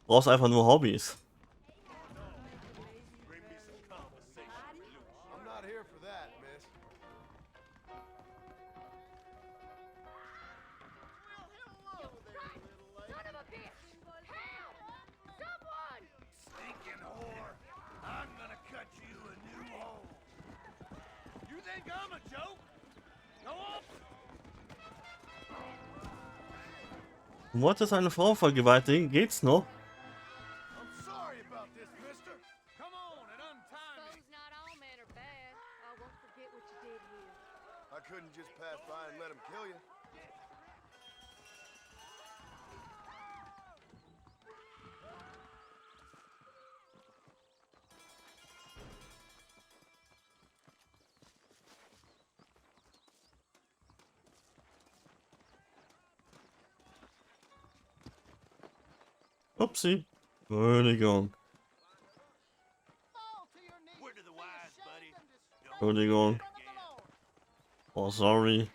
Brauchst einfach nur Hobbys. I'm not here for that, miss. Son of a bitch! Help! Someone! Stinking whore! I'm gonna cut you a new hole. You think I'm a joke? Go up! Du wolltest eine Frau vergewaltigen, geht's noch? I'm sorry about this, mister. Come on and untie me. Suppose not all men are bad. I won't forget what you did here. I couldn't just pass by and let him kill you. Upsi. Entschuldigung. Where to the wise, buddy? Entschuldigung. Oh, sorry.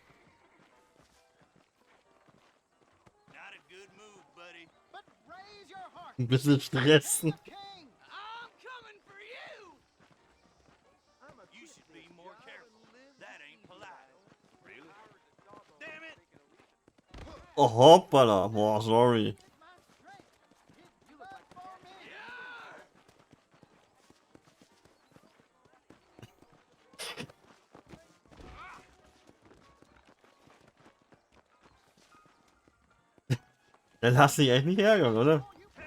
Not a good move, buddy. But raise your heart. Ein bisschen stressen. King. I'm coming for you! You should be more careful. That ain't polite. Really? Damn it! Oh, hoppala. Boah, sorry. My strength. You look for me. Dann lass dich echt nicht ärgern, oder? You and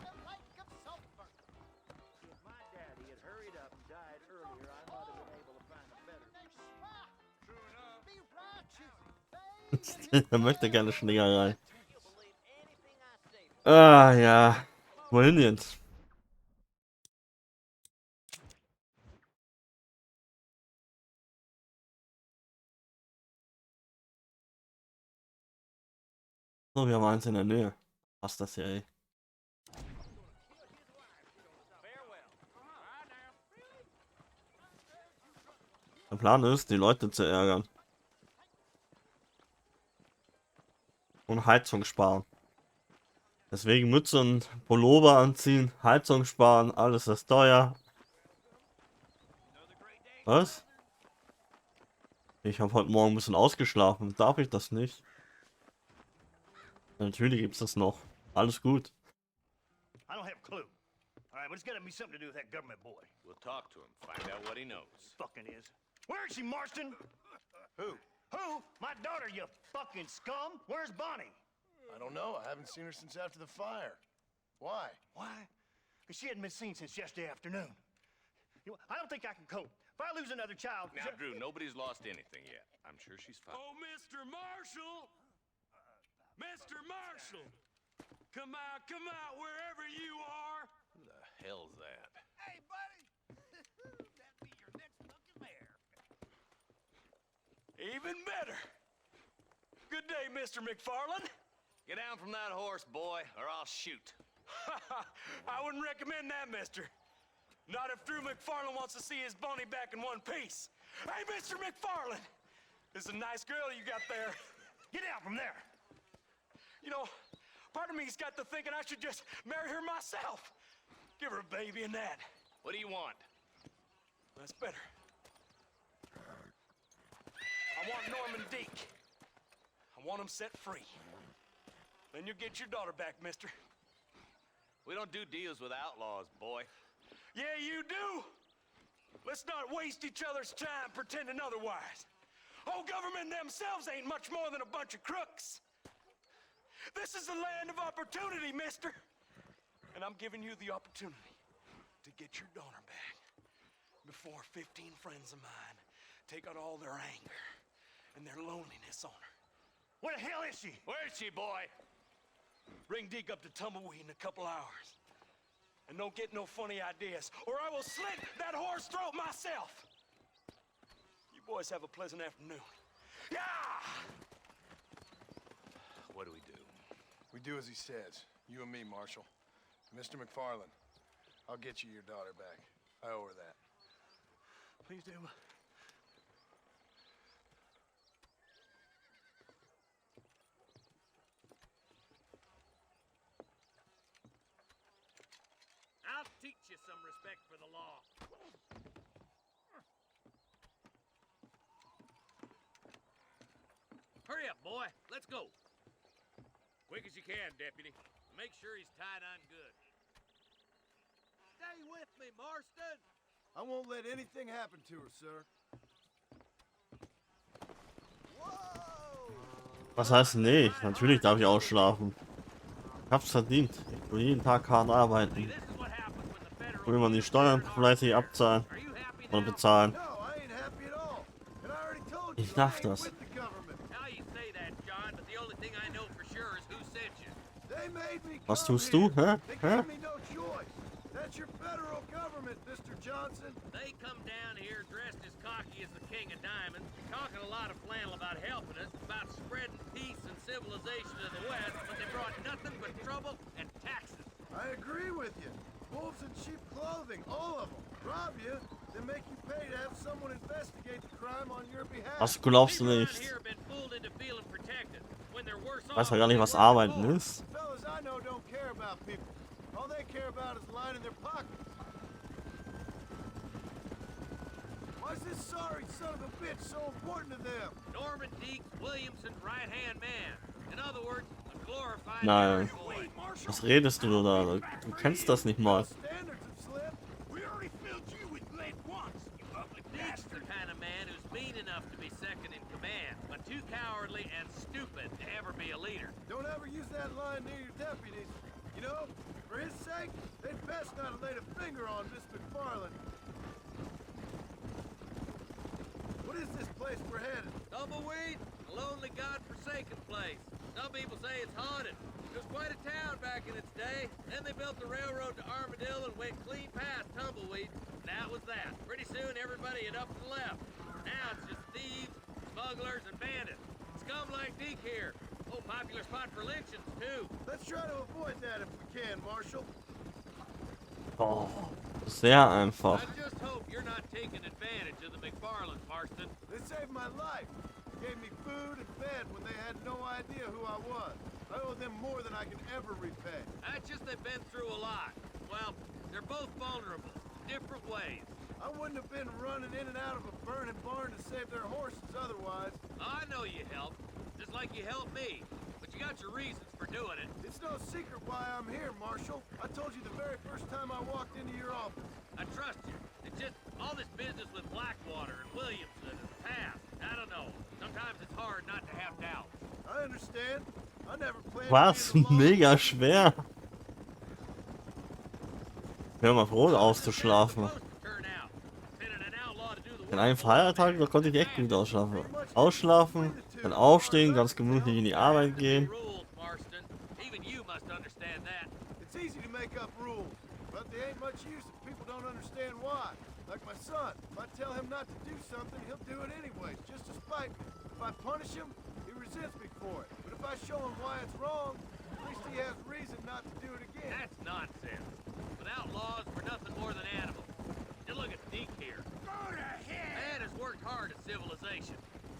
a like of sulfur. If my daddy had hurried up and died earlier, I might have been able to find a better. Be righteous. Er möchte gerne Schlägerei. You'll believe anything I say. Ah, ja. Wohin jetzt? So, wir haben eins in der Nähe. Passt das ja, ey. Der Plan ist, die Leute zu ärgern. Und Heizung sparen. Deswegen Mütze und Pullover anziehen, Heizung sparen, alles ist teuer. Was? Ich habe heute Morgen ein bisschen ausgeschlafen. Darf ich das nicht? Natürlich gibt's das noch. Alles gut. I don't have a clue. All right, but it's got to be something to do with that government boy. We'll talk to him, find out what he knows. Fucking is. Where is she, Marston? Who? Who? My daughter, you fucking scum. Where's Bonnie? I don't know. I haven't seen her since after the fire. Why? Why? Because she hadn't been seen since yesterday afternoon. You know, I don't think I can cope. If I lose another child... Now, Drew, nobody's lost anything yet. I'm sure she's fine. Oh, Mr. Marshall! Mr. Marshall! Come out, wherever you are! Who the hell's that? Hey, buddy. That'd be your next fucking mayor. Even better! Good day, Mr. McFarland. Get down from that horse, boy, or I'll shoot. I wouldn't recommend that, mister. Not if Drew McFarland wants to see his Bonnie back in one piece. Hey, Mr. McFarland! This is a nice girl you got there. Get out from there. You know, part of me's got to thinking I should just marry her myself. Give her a baby and that. What do you want? That's better. I want Norman Deke. I want him set free. Then you'll get your daughter back, mister. We don't do deals with outlaws, boy. Yeah, you do. Let's not waste each other's time pretending otherwise. Oh, government themselves ain't much more than a bunch of crooks. This is the land of opportunity, mister. And I'm giving you the opportunity to get your daughter back before 15 friends of mine take out all their anger and their loneliness on her. Where the hell is she? Where is she, boy? Bring Deke up to Tumbleweed in a couple hours. And don't get no funny ideas, or I will slit that whore's throat myself. You boys have a pleasant afternoon. Yeah! What do we do? We do as he says. You and me, Marshal. Mr. McFarland, I'll get you your daughter back. I owe her that. Please do. teach you some respect for the law. Hurry up, boy. Let's go. Quick as you can, deputy. Make sure he's tied on good. Stay with me, Marston. I won't let anything happen to her, sir. Was heißt nee? Natürlich darf ich ausschlafen. Ich hab's verdient. Ich will jeden Tag hart arbeiten. This is what happens when the federal Will man die Steuern fleißig abzahlen Are you happy oder now? bezahlen. No, I ain't happy at all. And I already told you Ich I darf ain't das. with the government. Now you say that, John, but the only thing I know for sure is who sent you. They made me Was come tust du? here. Hä? They Hä? gave me no choice. That's your federal government, Mr. Johnson. They come down here dressed as cocky as the King of Diamonds, talking a lot of flannel about helping us, about spreading peace and civilization to the West, but they brought nothing but trouble and taxes. I agree with you. Wolves in cheap clothing, all of them. Rob you, then make you pay to have someone investigate the crime on your behalf. Was glaubst du People around nicht? here have been fooled into feeling protected when they're worse Ich weiß ja off gar nicht, than was they were Arbeiten before. ist. Fellas I know don't care about people. All they care about is lining their pockets. Why is this sorry son of a bitch so important to them? Norman Deeks Williamson's right-hand man. In other words, a glorified Nein. errand boy. Was redest du da? Du kennst das nicht mal. Standards have slipped. We already filled you with lead once, you ugly Deeks the bastard. kind of man who's mean enough to be second in command, but too cowardly and stupid to ever be a leader. Don't ever use that line near your deputies. You know, for his sake, they'd best not have laid a finger on Miss McFarland. What is this place we're headed? Tumbleweed, a lonely, god-forsaken place. Some people say it's haunted. It was quite a town back in its day. Then they built the railroad to Armadillo and went clean past Tumbleweed. That was that. Pretty soon everybody had up and left. Now it's just thieves, smugglers, and bandits. Scum like Deke here. Oh, popular spot for lynchings, too. Let's try to avoid that if we can, Marshal. Oh, sehr einfach. I just hope you're not taking advantage of the McFarlands, Marston. They saved my life. Gave me food and bed when they had no idea who I was. I owe them more than I can ever repay. That's just they've been through a lot. Well, they're both vulnerable, different ways. I wouldn't have been running in and out of a burning barn to save their horses otherwise. I know you helped, just like you helped me. But you got your reasons for doing it. It's no secret why I'm here, Marshal. I told you the very first time I walked into your office. I trust you. It's just all this business with Blackwater and Williamson and the past. I don't know. Sometimes it's hard not to have doubts. I understand. I never planned Was? to be the law. Mega schwer. Ich bin mal froh, auszuschlafen. Supposed to turn out. Pinning an outlaw to do the An work einem of Feiertag, da konnte ich echt gut ausschlafen. Ausschlafen, dann aufstehen, ganz gemütlich in die Arbeit gehen. rules, Marston. Even you must understand that. It's easy to make up rules, but they ain't much use if people don't understand why. Like my son, if I tell him not to do something, he'll do it anyways, just to spite me. If I punish him, he resents me for it. But if I show him why it's wrong, at least he has reason not to do it again. That's nonsense. Without laws, we're nothing more than animals. Just look at Deke here. Go to hell. Man has worked hard at civilization.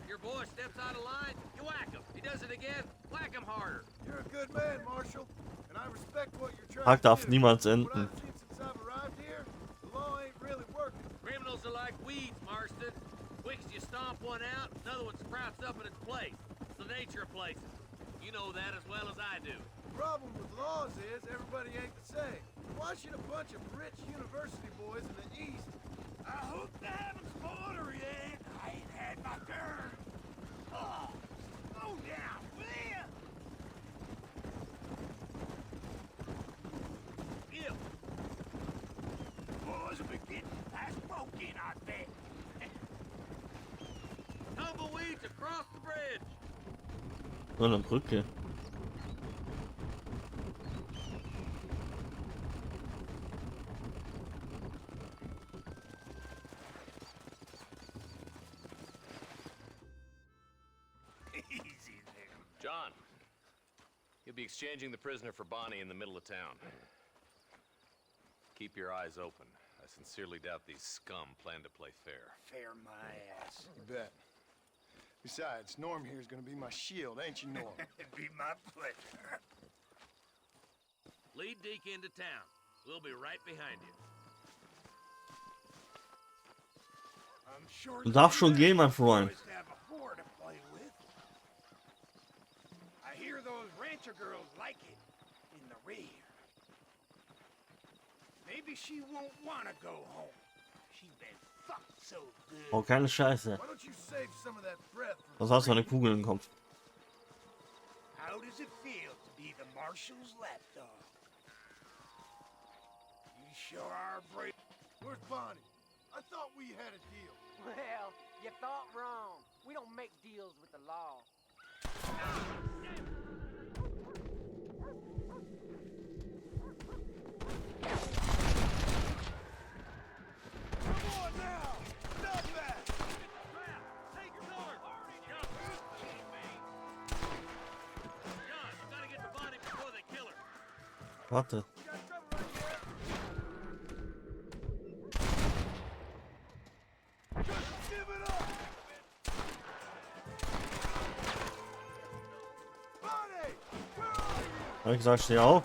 Your boy steps out of line, you whack him. He does it again, whack him harder. You're a good man, Marshal, and I respect what you're trying Tag to darf do. niemals What enden. I've seen since I've arrived here, the law ain't really working. Criminals are like weeds, Marston. Quick as you stomp one out, another one sprouts up in its place. It's the nature of places. You know that as well as I do. The problem with laws is everybody ain't the same. Why should a bunch of rich university boys in the East? I hope they haven't spoiled her yet. I ain't had my turn. Oh, slow down, will ya? Ew. Boys will be getting fast broken, I bet. Tumbleweeds across the bridge. So eine Brücke. Easy there. John, you'll be exchanging the prisoner for Bonnie in the middle of town. Keep your eyes open. I sincerely doubt these scum plan to play fair. Fair my ass. You bet. Besides, Norm here's gonna be my shield, ain't you, Norm? It'd be my pleasure. Lead Deke into town. We'll be right behind you. I'm sure Du darfst schon gehen, mein Freund. boys have a whore to play with. I hear those rancher girls like it in the rear. Maybe she won't want to go home. She's been fucked so good. Oh, keine Scheiße. Why don't you save some of that breath for Was hast du für eine Kugel im Kopf? How does it feel to be the marshal's lapdog? You sure are brave. Where's Bonnie? I thought we had a deal. Well, you thought wrong. We don't make deals with the law. Come on now! Stop that! Take your sword! John, you gotta get to Bonnie before they kill her. Warte. You got trouble right here? Just give it up! Bonnie! Where are you? Hab ich gesagt, steh auf?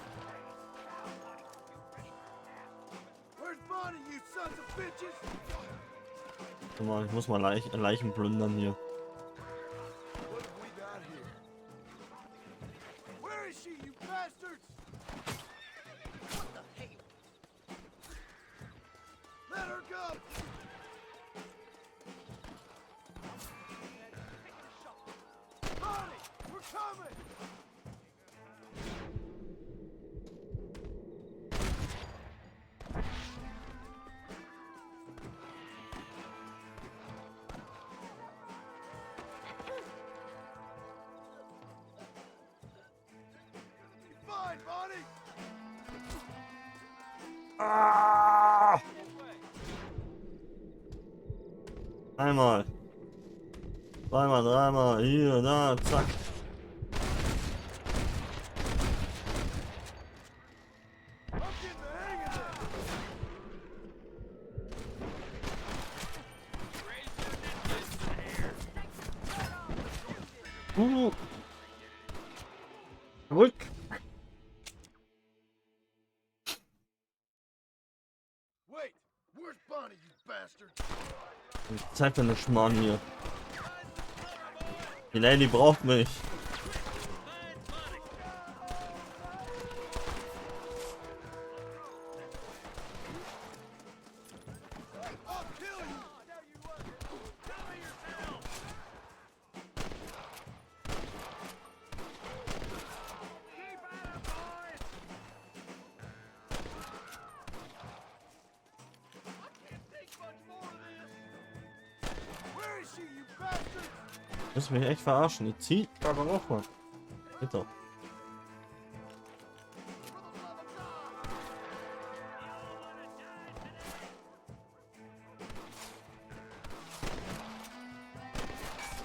Where's Bonnie, you sons of bitches? Guck mal, ich muss mal Leichen plündern hier. What have we got here? Where is she, you bastards? What the hell? Let her go! Bonnie, we're coming! You fine, Bonnie? Ah! Einmal. Zweimal, dreimal. Hier, da, zack. I'm getting the hang of this! Zurück. Wait, where's Bonnie, you bastard? Zeit für eine Schmarrn hier. Die Lady braucht mich. I'll kill you! Where is she, you bastard? Du musst mich echt verarschen. Die zieht aber auch mal. Geht doch.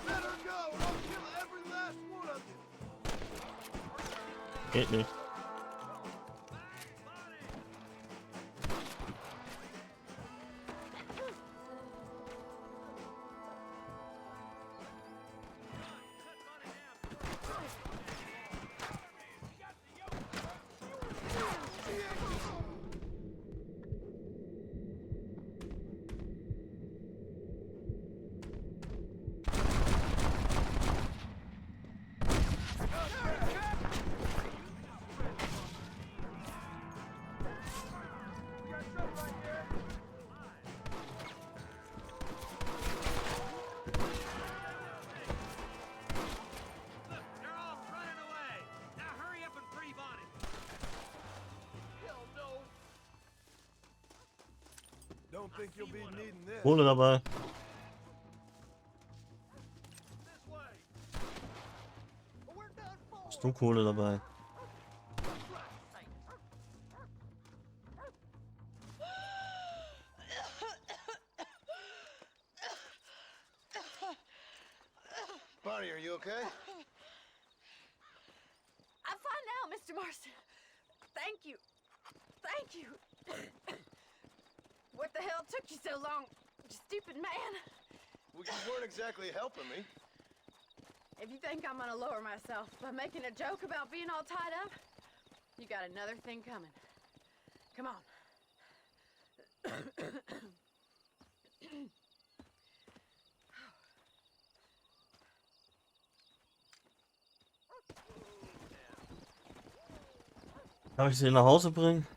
Let her go, and I'll kill every last one of you! Geht nicht. They're all running away. Now hurry up and free Bonnie. Don't think you'll be needing this. Kohle dabei. Hast du Kohle dabei? Bonnie, are you okay? I'm fine now, Mr. Marston. Thank you. Thank you. What the hell took you so long, you stupid man? Well, you weren't exactly helping me. If you think I'm gonna lower myself by making a joke about being all tied up, you got another thing coming. Come on. Darf ich sie nach Hause bringen?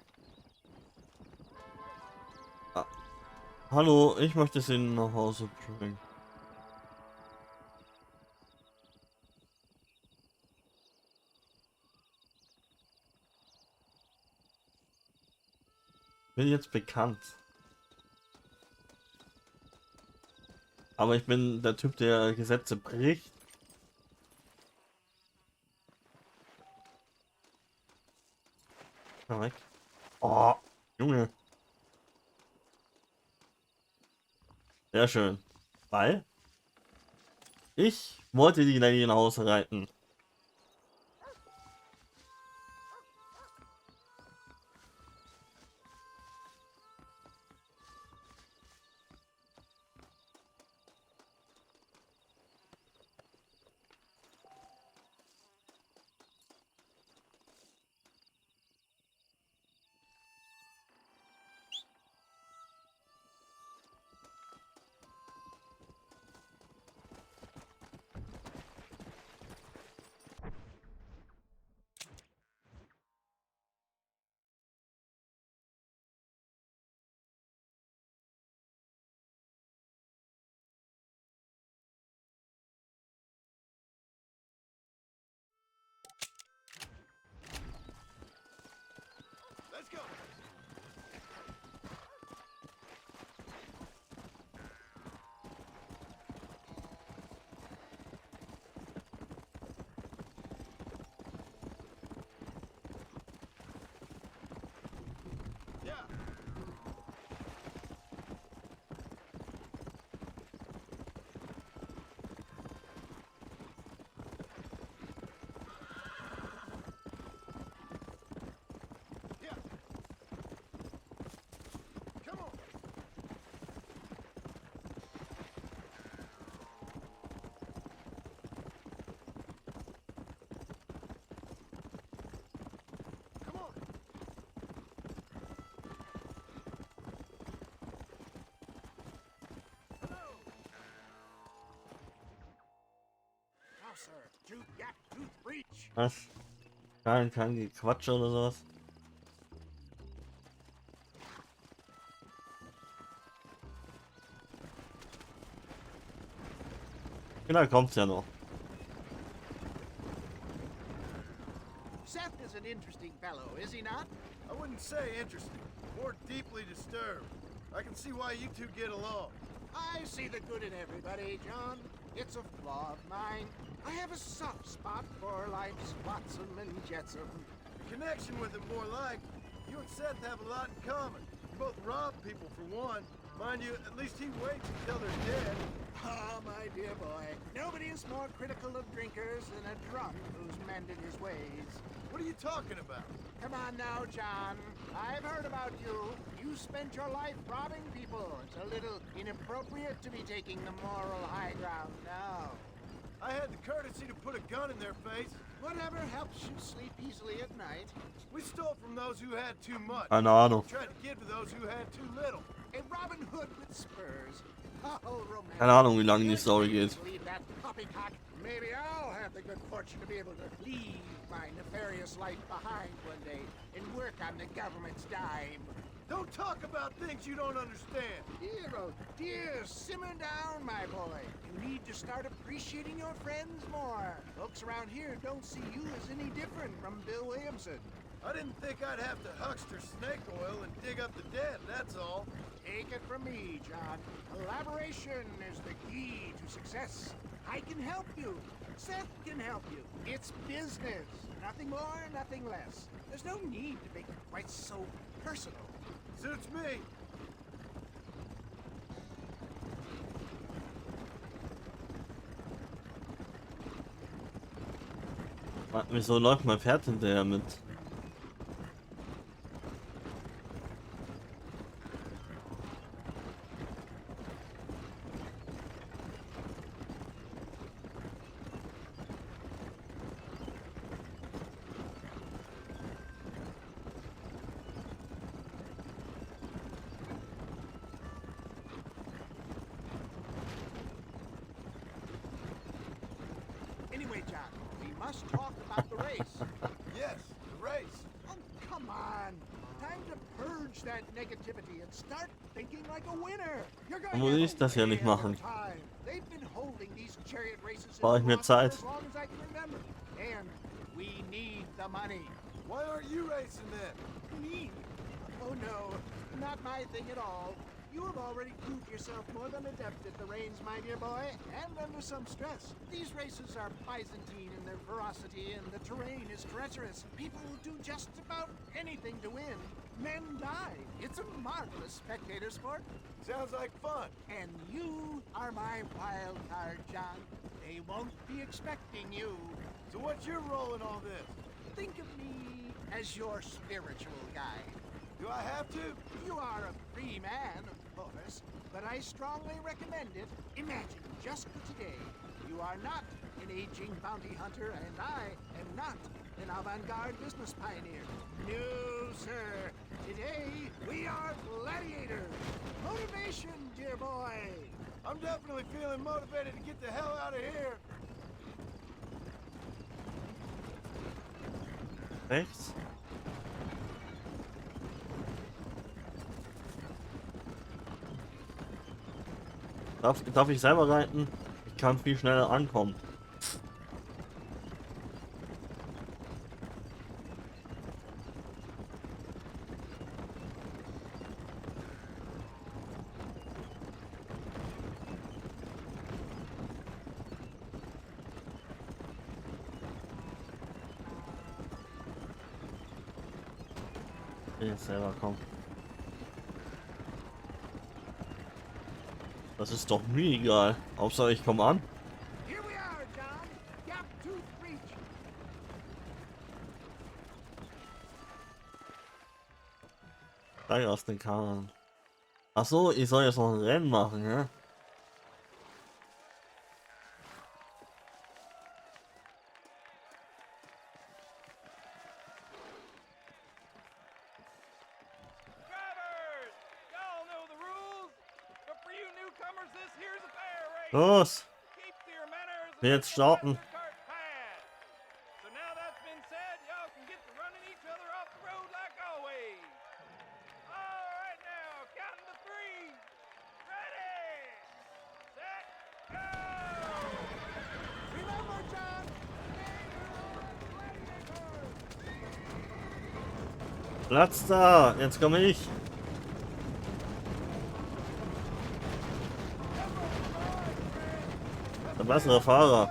Ah, hallo, ich möchte sie nach Hause bringen. Bin jetzt bekannt. Aber ich bin der Typ, der Gesetze bricht. Na weg. Oh, Junge. Sehr schön. Weil ich wollte die Lady nach Hause reiten. Let's go. Yeah. Yeah. Come on. Come on. Now, sir, tooth gap, tooth breach. Was? Kein Gequatsche oder sowas. Genau, kommt's ja noch. Seth is an interesting fellow, is he not? I wouldn't say interesting, more deeply disturbed. I can see why you two get along. I see the good in everybody, John. It's a flaw of mine. I have a soft spot for life's flotsam and jetsam. The connection with him more like. You and Seth have a lot in common. You both rob people for one. Mind you, at least he waits until they're dead. Ah, my dear boy, nobody is more critical of drinkers than a drunk who's mended his ways. What are you talking about? Come on now, John. I've heard about you. You spent your life robbing people. It's a little inappropriate to be taking the moral high ground now. I had the courtesy to put a gun in their face. Whatever helps you sleep easily at night. We stole from those who had too much. Keine Ahnung. Tried to give to those who had too little. A Robin Hood with spurs. Oh, romantic. Keine Ahnung, wie lange die Story geht. Leave that poppycock. Maybe I'll have the good fortune to be able to leave my nefarious life behind one day and work on the government's dime. Don't talk about things you don't understand. Dear, oh dear, simmer down, my boy. You need to start appreciating your friends more. Folks around here don't see you as any different from Bill Williamson. I didn't think I'd have to huckster snake oil and dig up the dead, that's all. Take it from me, John. Collaboration is the key to success. I can help you. Seth can help you. It's business. Nothing more, nothing less. There's no need to make it quite so personal. Suits me. Wieso läuft mein Pferd hinterher mit? Come on. Time to purge that negativity and start thinking like a winner. You're going Dann muss to ich das ja nicht machen. time. They've been holding these chariot races Spare ich mir Zeit. as long as I can remember. And we need the money. Why aren't you racing then? Me? Oh no, not my thing at all. You have already proved yourself more than adept at the reins, my dear boy, and under some stress. These races are Byzantine in their ferocity, and the terrain is treacherous. People will do just about anything to win. Men die. It's a marvelous spectator sport. Sounds like fun. And you are my wild card, John. They won't be expecting you. So what's your role in all this? Think of me as your spiritual guide. Do I have to? You are a free man, of course, but I strongly recommend it. Imagine, just for today, you are not an aging bounty hunter, and I am not an avant-garde business pioneer. No, sir. Today, we are gladiators. Motivation, dear boy. I'm definitely feeling motivated to get the hell out of here. Rechts. Darf ich selber reiten? Ich kann viel schneller ankommen. Jetzt selber kommen. Das ist doch mir egal. Hauptsache ich komme an. Here we are, John. Gap tooth reach. Steig aus den Karren. Ach so, ich soll jetzt noch ein Rennen machen, ja? Drivers! Y'all know the rules. But for you newcomers, this here's a fair race. Los! Keep to your manners and Will jetzt starten. let the cart pass. So now that's been said, y'all can get to running each other off the road like always. All right now, counting to three. Ready, set, go! Remember, John. Gladiators. Platz da! Jetzt komme ich! Der bessere Fahrer.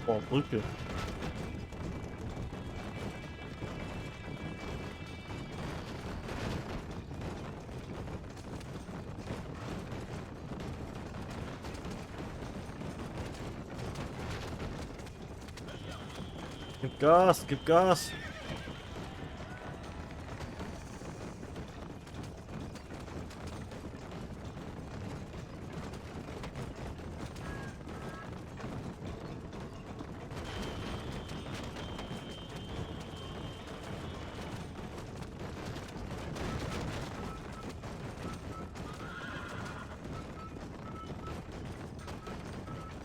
Oh, Brücke. Gib Gas, gib Gas.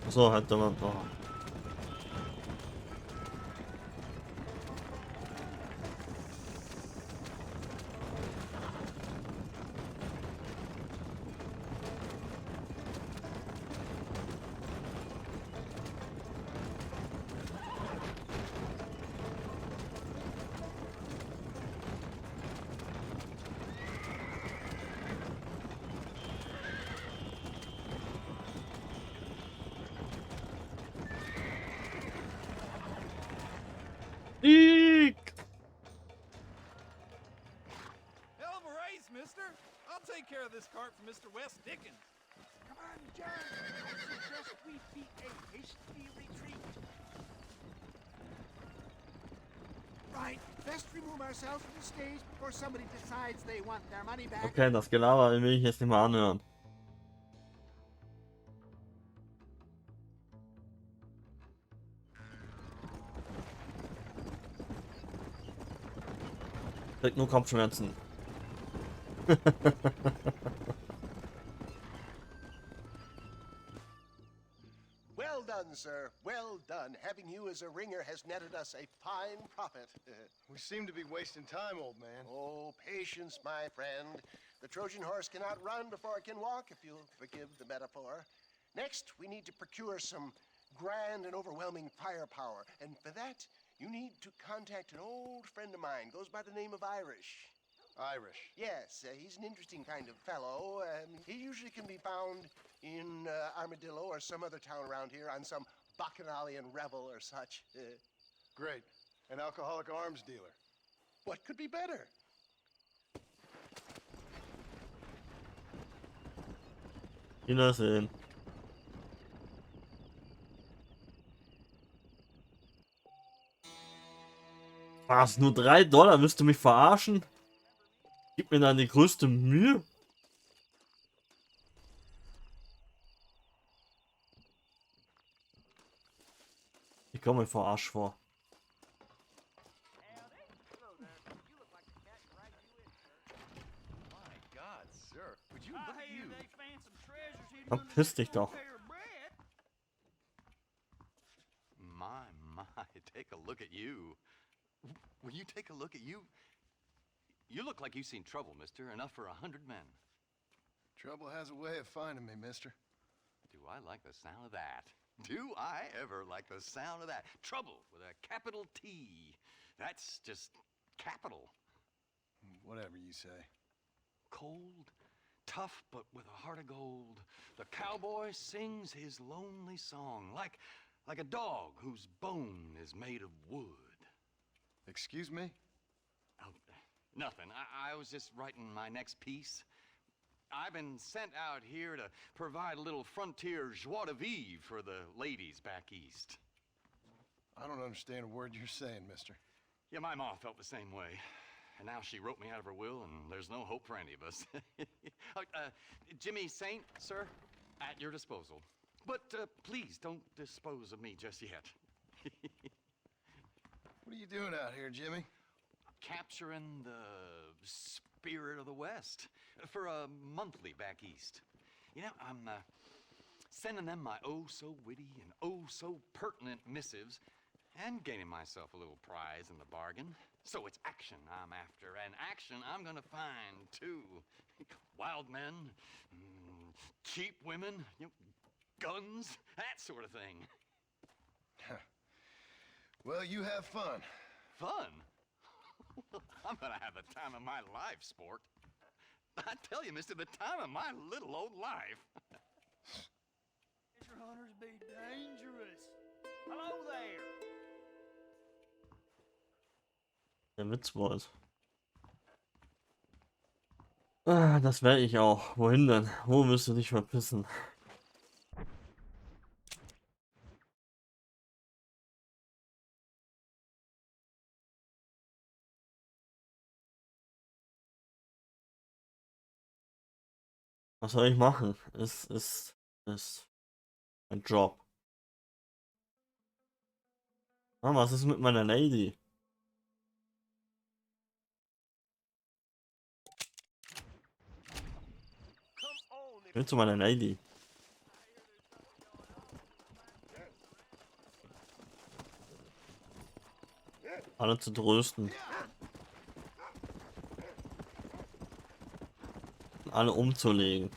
So, hätte man. Oh. mister. I'll take care of this cart for Mr. West Dickens. Come on, John. I suggest we beat a hasty retreat. Right. Best remove ourselves from the stage before somebody decides they want their money back. Okay, das Gelaber will ich jetzt nicht mehr anhören. Kriegt nur Kopfschmerzen. Well done, sir. Well done. Having you as a ringer has netted us a fine profit. We seem to be wasting time, old man. Oh, patience, my friend. The Trojan horse cannot run before it can walk, if you'll forgive the metaphor. Next, we need to procure some grand and overwhelming firepower. And for that, you need to contact an old friend of mine. Goes by the name of Irish. Irish. Yes, he's an interesting kind of fellow. He usually can be found in Armadillo or some other town around here on some bacchanalian revel or such. Great. An alcoholic arms dealer. What could be better? Wiedersehen. Was? Nur $3? Willst du mich verarschen? Gib mir dann die größte Mühe. Ich komme mir verarscht vor. My God, sir. Would you look at you? Verpiss dich doch. My, take a look at you. Will you take a look at you? You look like you've seen trouble, mister. Enough for 100 men. Trouble has a way of finding me, mister. Do I like the sound of that? Do I ever like the sound of that? Trouble with a capital T. That's just capital. Whatever you say. Cold, tough, but with a heart of gold. The cowboy sings his lonely song like a dog whose bone is made of wood. Excuse me? Oh, nothing. I was just writing my next piece. I've been sent out here to provide a little frontier joie de vivre for the ladies back east. I don't understand a word you're saying, mister. Yeah, my ma felt the same way. And now she wrote me out of her will, and there's no hope for any of us. Jimmy Saint, sir, at your disposal. But please don't dispose of me just yet. What are you doing out here, Jimmy? Capturing the spirit of the West for a monthly back east. You know, I'm sending them my oh-so-witty and oh-so-pertinent missives and gaining myself a little prize in the bargain. So it's action I'm after, and action I'm gonna find, too. Wild men, cheap women, you know, guns, that sort of thing. Well, you have fun. Fun? I'm gonna have the time of my life, sport. I tell you, mister, the time of my little old life. Treasure hunters be dangerous. Hello there. Der Witz war's. Ah, das wäre ich auch. Wohin denn? Wo müsst du dich verpissen? Was soll ich machen? Es ist ein Job. Ah, was ist mit meiner Lady? Ich will zu meiner Lady. Alle zu trösten. Alle umzulegen.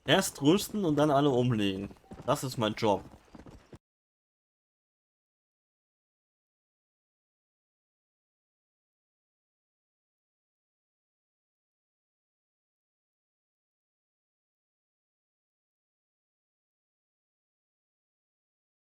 Erst trösten und dann alle umlegen. Das ist mein Job.